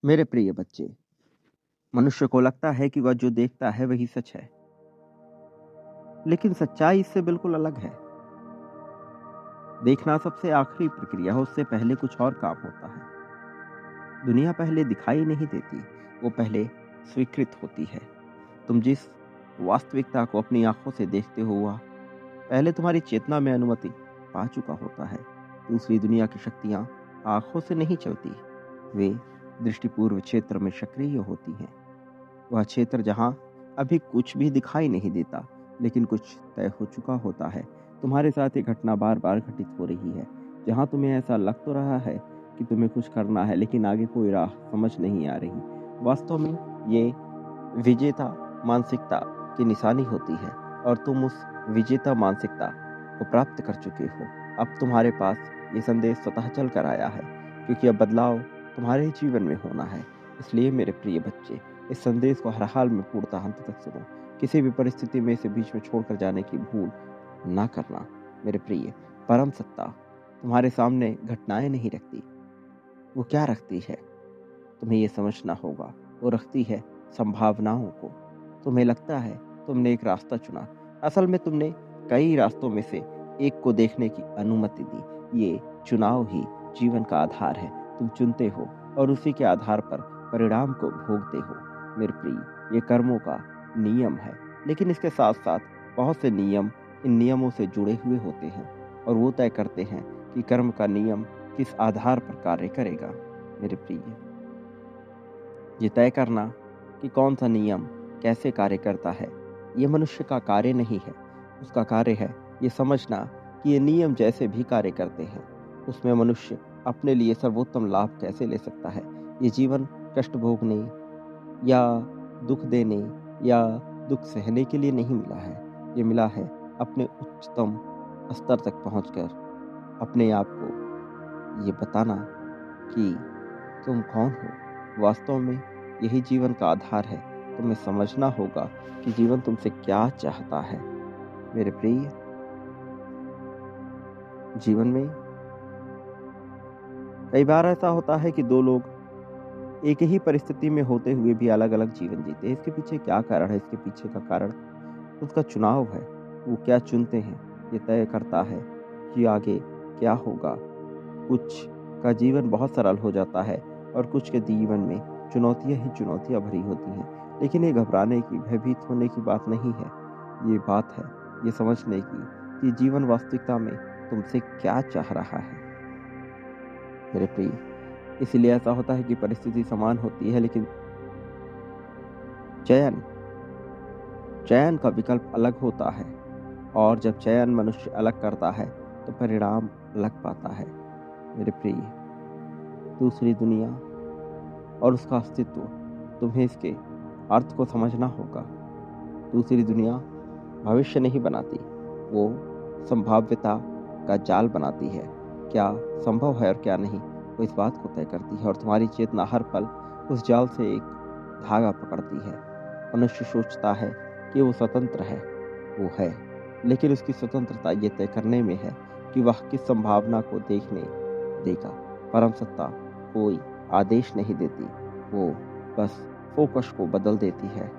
मेरे प्रिय बच्चे, मनुष्य को लगता है कि वह जो देखता है वही सच है, लेकिन सच्चाई इससे बिल्कुल अलग है। देखना सबसे आखिरी प्रक्रिया है, उससे पहले कुछ और काम होता है। दुनिया पहले दिखाई नहीं देती, वो पहले स्वीकृत होती है। तुम जिस वास्तविकता को अपनी आंखों से देखते हो, वह पहले तुम्हारी चेतना में अनुमति पा चुका होता है। दूसरी दुनिया की शक्तियां आंखों से नहीं चलती, वे दृष्टिपूर्व क्षेत्र में सक्रिय होती हैं। वह क्षेत्र जहां अभी कुछ भी दिखाई नहीं देता, लेकिन कुछ तय हो चुका होता है। तुम्हारे साथ ये घटना बार बार घटित हो रही है, जहां तुम्हें ऐसा लग तो रहा है कि तुम्हें कुछ करना है, लेकिन आगे कोई राह समझ नहीं आ रही। वास्तव में ये विजेता मानसिकता की निशानी होती है, और तुम उस विजेता मानसिकता को प्राप्त कर चुके हो। अब तुम्हारे पास ये संदेश स्वतः चल कर आया है, क्योंकि अब बदलाव तुम्हारे ही जीवन में होना है। इसलिए मेरे प्रिय बच्चे, इस संदेश को हर हाल में पूर्णतः अंत तक सुनो। किसी भी परिस्थिति में इसे बीच में छोड़कर जाने की भूल ना करना। मेरे प्रिय, परम सत्ता तुम्हारे सामने घटनाएं नहीं रखती, वो क्या रखती है तुम्हें ये समझना होगा। वो रखती है संभावनाओं को। तुम्हें लगता है तुमने एक रास्ता चुना, असल में तुमने कई रास्तों में से एक को देखने की अनुमति दी। ये चुनाव ही जीवन का आधार है। तुम चुनते हो और उसी के आधार पर परिणाम को भोगते हो। मेरे प्रिय, ये कर्मों का नियम है, लेकिन इसके साथ साथ बहुत से नियम इन नियमों से जुड़े हुए होते हैं, और वो तय करते हैं कि कर्म का नियम किस आधार पर कार्य करेगा। मेरे प्रिय, ये तय करना कि कौन सा नियम कैसे कार्य करता है, ये मनुष्य का कार्य नहीं है। उसका कार्य है ये समझना कि ये नियम जैसे भी कार्य करते हैं, उसमें मनुष्य अपने लिए सर्वोत्तम लाभ कैसे ले सकता है। ये जीवन कष्ट भोगने या दुख देने या दुख सहने के लिए नहीं मिला है। ये मिला है अपने उच्चतम स्तर तक पहुंचकर अपने आप को ये बताना कि तुम कौन हो। वास्तव में यही जीवन का आधार है। तुम्हें समझना होगा कि जीवन तुमसे क्या चाहता है। मेरे प्रिय, जीवन में कई बार ऐसा होता है कि दो लोग एक ही परिस्थिति में होते हुए भी अलग अलग जीवन जीते हैं। इसके पीछे क्या कारण है? इसके पीछे का कारण उसका चुनाव है। वो क्या चुनते हैं, ये तय करता है कि आगे क्या होगा। कुछ का जीवन बहुत सरल हो जाता है, और कुछ के जीवन में चुनौतियां ही चुनौतियां भरी होती हैं। लेकिन ये घबराने की, भयभीत होने की बात नहीं है। ये बात है ये समझने की कि जीवन वास्तविकता में तुमसे क्या चाह रहा है। मेरे प्रिय, इसलिए ऐसा होता है कि परिस्थिति समान होती है, लेकिन चयन चयन का विकल्प अलग होता है। और जब चयन मनुष्य अलग करता है, तो परिणाम अलग पाता है। मेरे प्रिय, दूसरी दुनिया और उसका अस्तित्व, तुम्हें इसके अर्थ को समझना होगा। दूसरी दुनिया भविष्य नहीं बनाती, वो संभाव्यता का जाल बनाती है। क्या संभव है और क्या नहीं, वो इस बात को तय करती है, और तुम्हारी चेतना हर पल उस जाल से एक धागा पकड़ती है। मनुष्य सोचता है कि वो स्वतंत्र है, वो है, लेकिन उसकी स्वतंत्रता ये तय करने में है कि वह किस संभावना को देखने देगा। परम सत्ता कोई आदेश नहीं देती, वो बस फोकस को बदल देती है,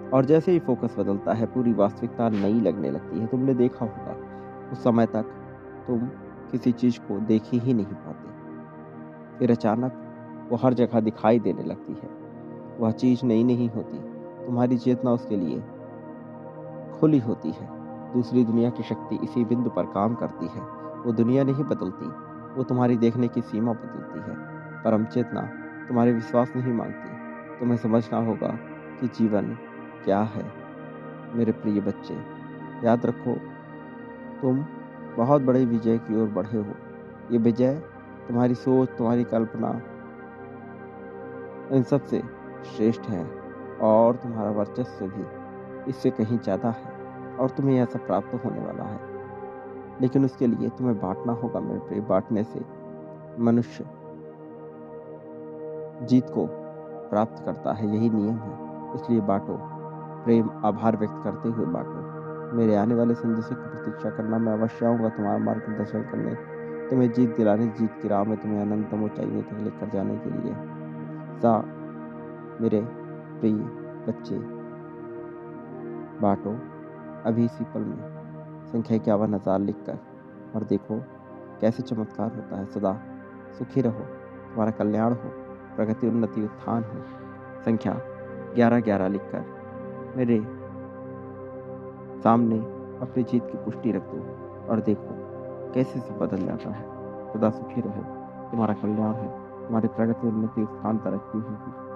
और जैसे ही फोकस बदलता है, पूरी वास्तविकता नई लगने लगती है। तुमने देखा होगा, उस समय तक तुम किसी चीज को देख ही नहीं पाते, फिर अचानक वो हर जगह दिखाई देने लगती है। वह चीज नई नहीं होती, तुम्हारी चेतना उसके लिए खुली होती है। दूसरी दुनिया की शक्ति इसी बिंदु पर काम करती है। वो दुनिया नहीं बदलती, वो तुम्हारी देखने की सीमा बदलती है। परम चेतना तुम्हारे विश्वास नहीं मांगती। तुम्हें समझना होगा कि जीवन क्या है। मेरे प्रिय बच्चे, याद रखो, तुम बहुत बड़े विजय की ओर बढ़े हो। ये विजय तुम्हारी सोच, तुम्हारी कल्पना, इन सब से श्रेष्ठ है, और तुम्हारा वर्चस्व भी इससे कहीं ज़्यादा है, और तुम्हें ऐसा प्राप्त होने वाला है। लेकिन उसके लिए तुम्हें बांटना होगा। मेरे प्रिय, बांटने से मनुष्य जीत को प्राप्त करता है, यही नियम है। इसलिए बांटो, प्रेम आभार व्यक्त करते हुए बांटो। मेरे आने वाले संदेशों की प्रतीक्षा करना। मैं अवश्य आऊँगा तुम्हारा मार्गदर्शन करने, तुम्हें जीत दिलाने, जीत की राह में तुम्हें अनंतम ऊंचाइयों तक लेकर जाने के लिए। सा मेरे प्रिय बच्चे बांटो अभी इसी पल में संख्या 51,000 लिखकर और देखो कैसे चमत्कार होता है। सदा सुखी रहो, तुम्हारा कल्याण हो, प्रगति उन्नति उत्थान हो। संख्या 11,11 लिखकर मेरे सामने अपनी जीत की पुष्टि रख दो और देखो कैसे सब बदल जाता है। सदा सुखी रहो, तुम्हारा कल्याण हो, तुम्हारी प्रगति उन्नति उत्थान तरक्की होगी।